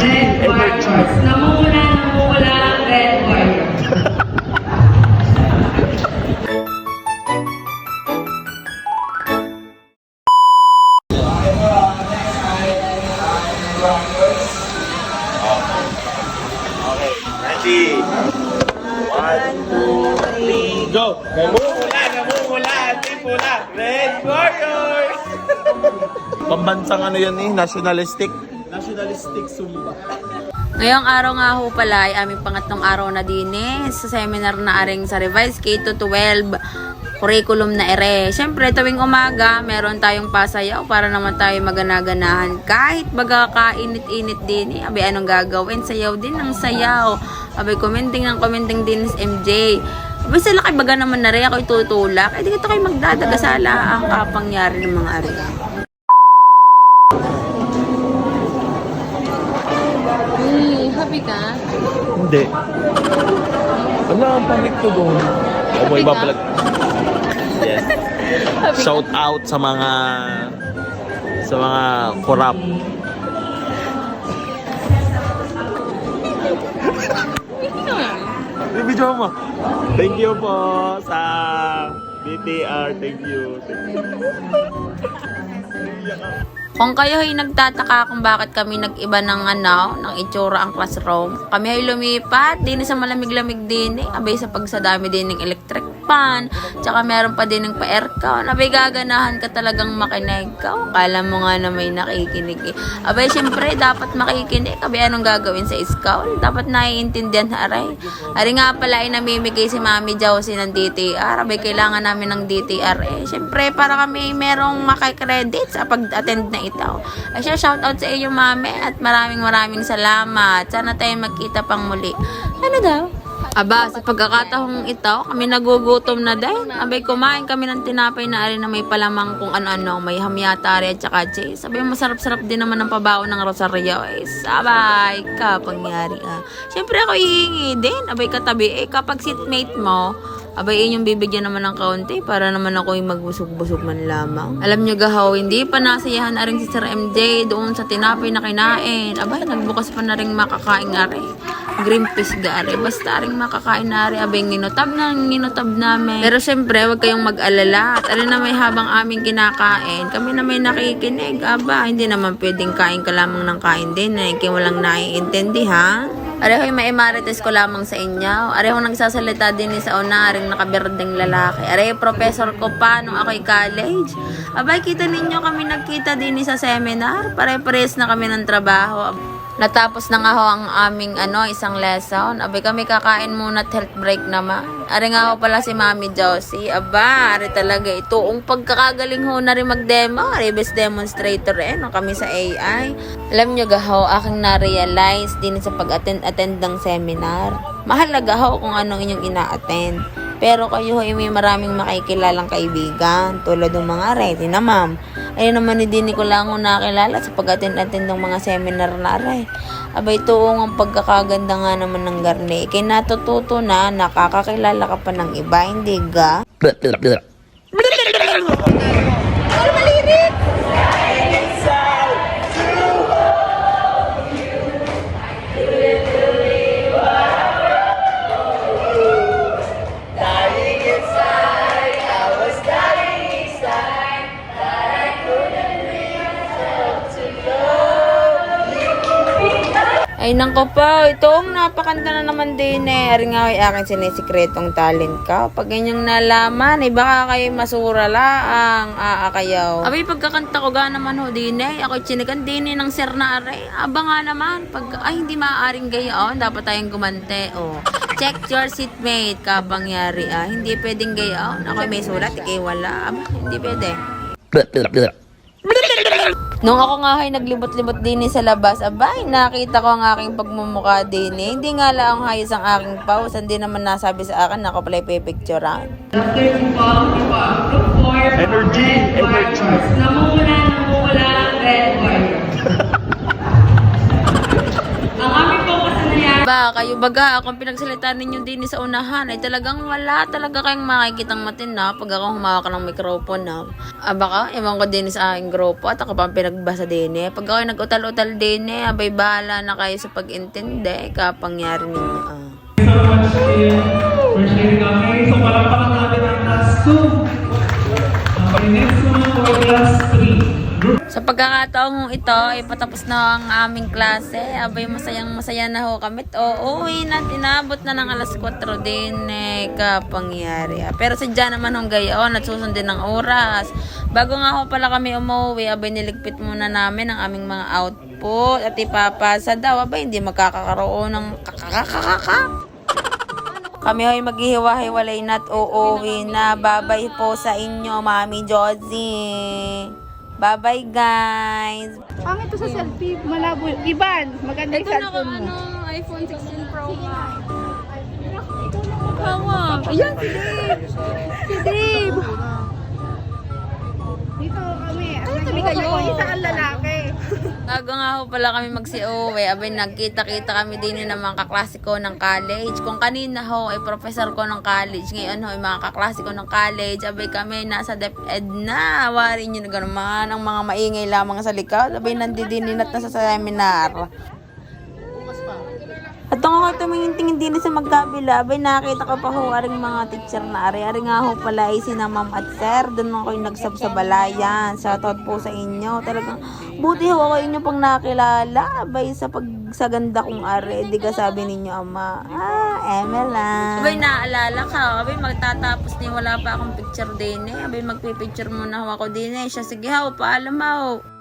Energy. Namumula, red warrior. Okay, ready? 1, 2, 3, go! Namumula, antipula, Red Warrior! Pambansang ano yan nationalistic Zumba. Ngayong araw nga ho pala ay aming pangatlong araw na din sa seminar na aring sa Revised K-12 curriculum na ere. Siyempre, tuwing umaga, meron tayong pasayaw para naman tayo maganaganahan. Kahit baga kainit-init din abay anong gagawin? Sayaw din ng sayaw. Abay, commenting din si MJ. Abay, sa laki baga naman na rin ako itutulak. Di ito kayo magdadagasala ang kapangyari ng mga ari. Happy ka? Hindi. Ano ang pangit ko doon? O mo ibabalag. Yes. Shout out sa mga korap. Video mo. Thank you po sa BTR. Thank you. Kung kayo ay nagtataka kung bakit kami nag-iba ng ng itsura ang classroom, kami ay lumipat din sa malamig-lamig din abay sa pagsadami din ng electric fan, tsaka meron pa din ng pa-aircon, abay gaganahan ka talagang makinig ka. Kala mo nga na may nakikinig Abay, syempre, dapat makikinig. Abay, anong gagawin sa school? Dapat naiintindihan na aray. Ari nga pala ay namimigay si Mami Josie ng DTR. Abay, kailangan namin ng DTR Syempre, para kami merong makikredit sa pag-attend na ito. Ay siya, shoutout sa iyo, Mami, at maraming salamat. Sana tayo magkita pang muli. Ano daw? Aba, sa pagkakataong ito, kami nagugutom na din. Abay, kumain kami ng tinapay na ari na may palamang kung ano-ano, may hamyata ari at saka cheese. Abay, masarap-sarap din naman ang pabaon ng Rosario. Sabay, kapangyari Siyempre ako hihingi din. Abay, katabi kapag seatmate mo, abay, yung bibigyan naman ng kaunti para naman ako yung magbusog-busog man lamang. Alam nyo gahaw, hindi pa nasayahan na rin si Sir MJ doon sa tinapay na kinain. Abay, nagbukas pa na rin makakain nga rin. Green peas gari. Basta rin makakain na rin. Abay, nginutab namin. Pero syempre, wag kayong mag-alala. At alin na may habang aming kinakain, kami na may nakikinig. Aba, hindi naman pwedeng kain ka lamang ng kain din. Kaya walang naiintindi, ha? Areho'y maimarites ko lamang sa inyo. Areho'y nagsasalita din sa una, aring nakaberdeng lalaki. Areho'y professor ko pa nung ako'y college. Abay, kita ninyo kami nagkita din sa seminar. Pare-pares na kami ng trabaho. Natapos na nga ho ang aming isang lesson. Abay, kami kakain muna at health break naman. Ari nga ho pala si Mami Josie. Aba, ari talaga ito. Ang pagkakagaling ho na rin mag-demo. Ari best demonstrator kami sa AI. Alam nyo gaho, aking na-realize din sa pag-attend ng seminar. Mahalaga ho kung anong inyong ina-attend. Pero kayo ay may maraming makikilalang kaibigan. Tulad ng mga ready na ma'am. Ayun naman hindi ko lang ako nakilala sa pag-attend ng mga seminar na aray. Abay, tuong ang pagkakaganda nga naman ng garne. Kaya natututo na nakakakilala ka pa ng iba, hindi ga? Ay, nangko pa. Itong napakanta na naman din Ari nga ay aking sinisikretong talent ka. Pag ganyang nalaman, baka kayo masura laang aakayaw. Abay, pagkakanta ko ga naman ho din Ako chinikan din ng sir na aray. Aba nga naman, pag hindi maaaring gayon, dapat tayong gumante. Check your seatmate, kapangyari Hindi pwedeng gayon. Ako may sulat, ikay wala. Aba, hindi pwede. Nung ako nga ay naglibot-libot din sa labas, abay, nakita ko ang aking pagmumukha din Hindi nga lang hayos ang aking pause, hindi naman nasabi sa akin na ako pala ipipicturean. Energy. Namumula, red warrior. Ang aming focus na yan. Aba, kayo baga, kung pinagsalitaan ninyo din sa unahan, ay talagang wala talaga kayong makikitang matina pag ako humawak ng mikrofon na. Aba ka, ewan ko din sa aking grupo at ako pa ang pinagbasa din eh. Pag ako nag-utal-utal din eh, abay bahala na kayo sa pag-intindi, kapangyari ninyo. So much for sharing kami. So palakpakan natin ang class 2. Okay, next one for class 3. Sa pagkakataong ito, ay patapos na ang aming klase. Abay, masaya na ho kami. Uwi na, tinabot na ng alas 4 din eh, kapangyari. Pero sadya naman hong gayon at susundin ng oras. Bago nga ho pala kami umuwi, abay niligpit muna namin ang aming mga output at ipapasa daw. Abay, hindi magkakaroon ng kakakakaka. Kami ho'y maghihiwa-hiwalay na at uuwi na. Babay po sa inyo, Mami Josie. Bye-bye, guys. Ang ito sa selfie, malabo. Iban, maganda yung cellphone mo. iPhone 16 Pro Max. Ayan, si Dave. Si Dave. Dito kami. Tabi kayo. Isa ang lalaki. Bago nga ho pala kami magsi-uwi, abay nagkita-kita kami din ng mga kaklase ko ng college. Kung kanina ho ay professor ko ng college, ngayon ho ay mga kaklase ko ng college, abay kami nasa DepEd na. Warin nyo na naman ang mga maingay lamang sa likod, abay nandidinat na sa seminar. At nung ako tumingin-tingin din sa magkabila, abay nakita ko pa ho aring mga teacher na ari nga ho pala ay sina ma'am at sir. Doon ako yung nagsab sa balayan. Shoutout po sa inyo. Talagang buti ho ako inyo pang nakilala. Abay sa pagsaganda kong ari. Di ka sabi ninyo ama, Emela. Abay naalala ka. Abay magtatapos ni wala pa akong picture din eh. Abay magpipicture muna ho ako din eh. Siya sige ho, paalam ho.